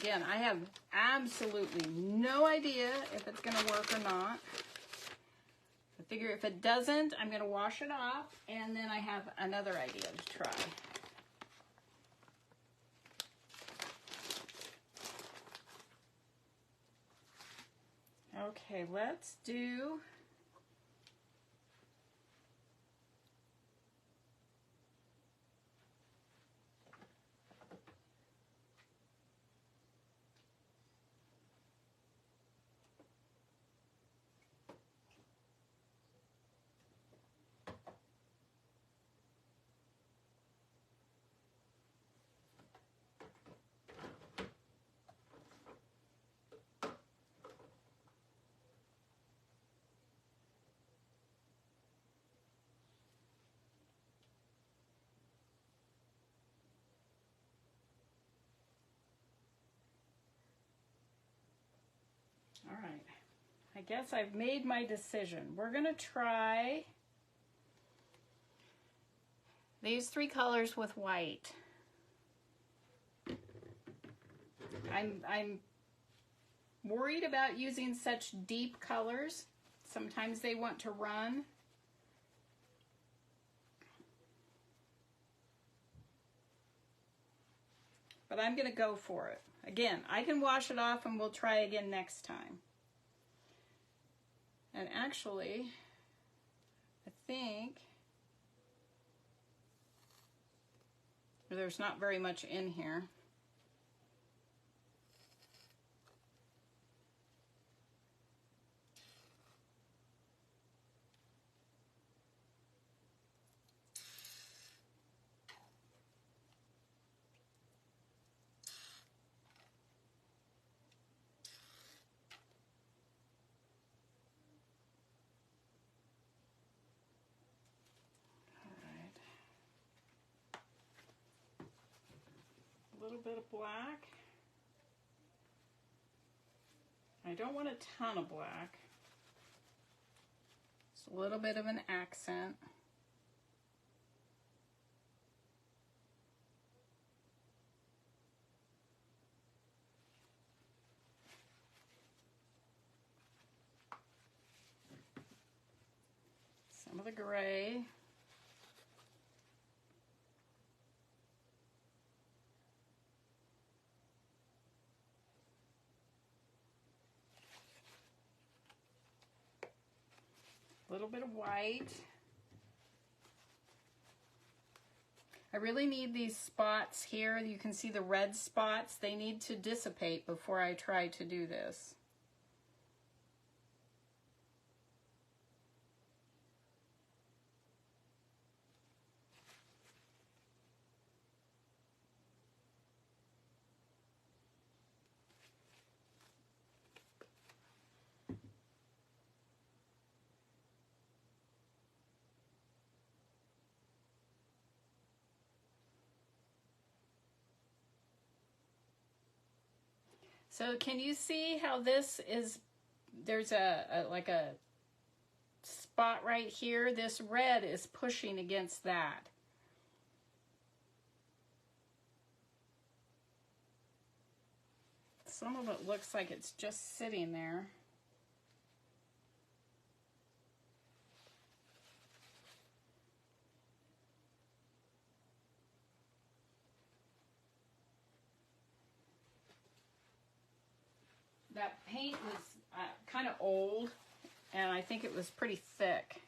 [SPEAKER 1] Again, I have absolutely no idea if it's going to work or not. I figure if it doesn't, I'm going to wash it off, and then I have another idea to try. Okay, let's do all right. I guess I've made my decision. We're going to try these three colors with white. I'm worried about using such deep colors. Sometimes they want to run. But I'm going to go for it. Again, I can wash it off and we'll try again next time. And actually, I think there's not very much in here. A little bit of black. I don't want a ton of black. Just a little bit of an accent. Some of the gray. A little bit of white. I really need these spots here. You can see the red spots. They need to dissipate before I try to do this. So can you see how this is, there's like a spot right here. This red is pushing against that. Some of it looks like it's just sitting there. That paint was kind of old, and I think it was pretty thick.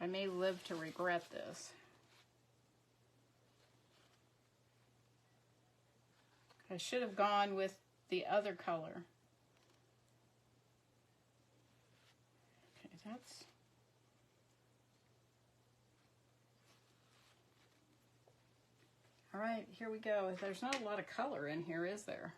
[SPEAKER 1] I may live to regret this. I should have gone with the other color. Okay, that's... All right, here we go. There's not a lot of color in here, is there?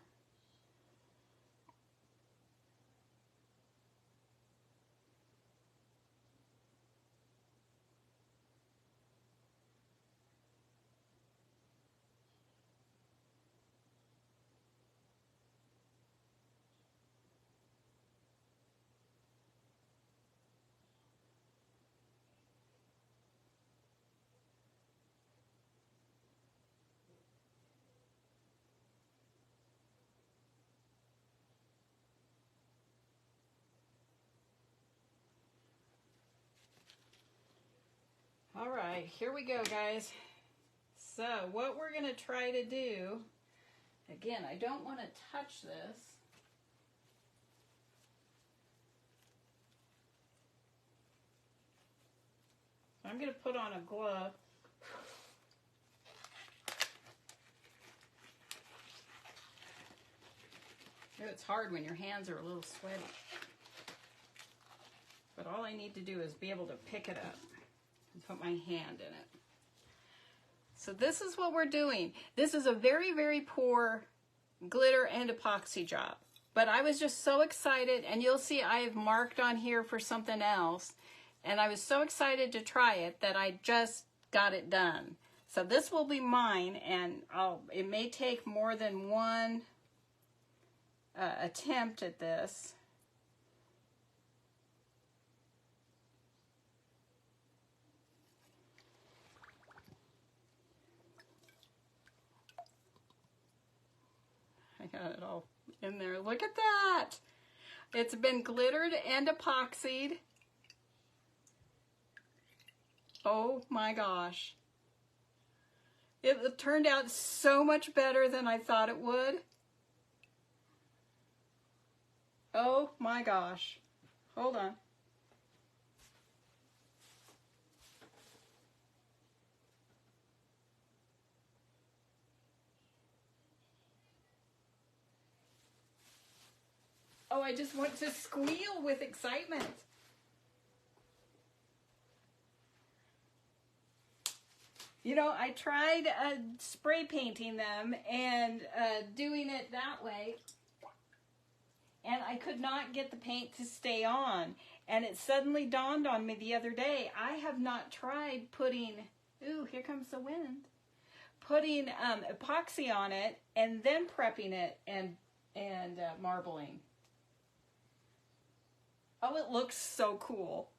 [SPEAKER 1] right, here we go, guys. So what we're going to try to do, again, I don't want to touch this. I'm going to put on a glove. It's hard when your hands are a little sweaty. But all I need to do is be able to pick it up and put my hand in it. So this is what we're doing. This is a very, very poor glitter and epoxy job. But I was just so excited, and you'll see I have marked on here for something else. And I was so excited to try it that I just got it done. So this will be mine, and it may take more than one attempt at this. I got it all in there. Look at that. It's been glittered and epoxied. Oh my gosh. It turned out so much better than I thought it would. Oh my gosh. Hold on. Oh, I just want to squeal with excitement. You know, I tried spray painting them and doing it that way, and I could not get the paint to stay on. And it suddenly dawned on me the other day, I have not tried putting, ooh, here comes the wind, putting epoxy on it and then prepping it and marbling. Oh, it looks so cool.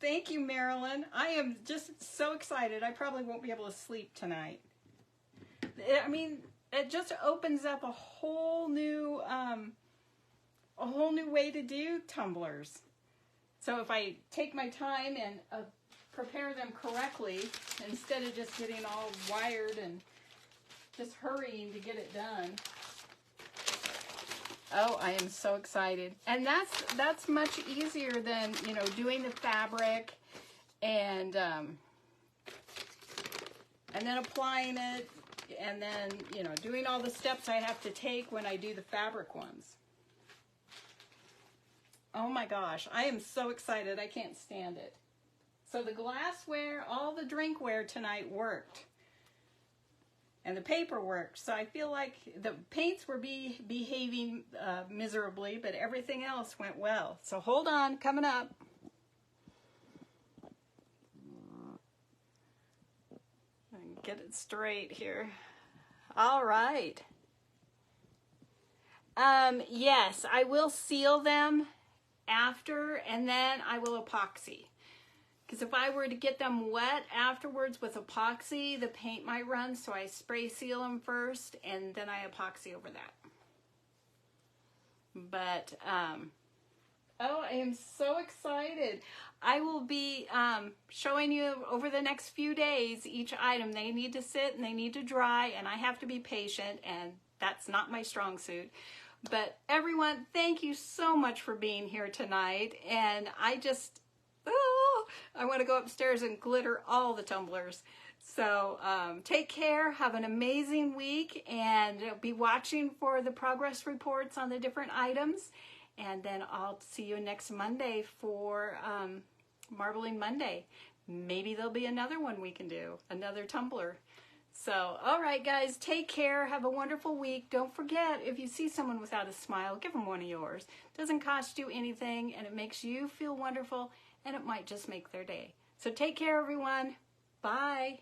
[SPEAKER 1] Thank you, Marilyn. I am just so excited. I probably won't be able to sleep tonight. I mean, it just opens up a whole new way to do tumblers. So if I take my time and prepare them correctly, instead of just getting all wired and just hurrying to get it done. Oh, I am so excited. And that's much easier than, you know, doing the fabric and then applying it, and then, you know, doing all the steps I have to take when I do the fabric ones. Oh my gosh, I am so excited. I can't stand it. So the glassware, all the drinkware tonight worked. And the paper worked, so I feel like the paints were behaving miserably, but everything else went well. So hold on, coming up. Get it straight here. All right. Yes, I will seal them after, and then I will epoxy. Because if I were to get them wet afterwards with epoxy, the paint might run, so I spray seal them first, and then I epoxy over that. But, oh, I am so excited. I will be showing you over the next few days each item. They need to sit and they need to dry, and I have to be patient, and that's not my strong suit. But everyone, thank you so much for being here tonight, and I just... oh, I want to go upstairs and glitter all the tumblers. So take care, have an amazing week, and be watching for the progress reports on the different items. And then I'll see you next Monday for Marbling Monday. Maybe there'll be another one we can do, another tumbler. So, all right, guys, take care. Have a wonderful week. Don't forget, if you see someone without a smile, give them one of yours. It doesn't cost you anything, and it makes you feel wonderful, and it might just make their day. So take care, everyone. Bye.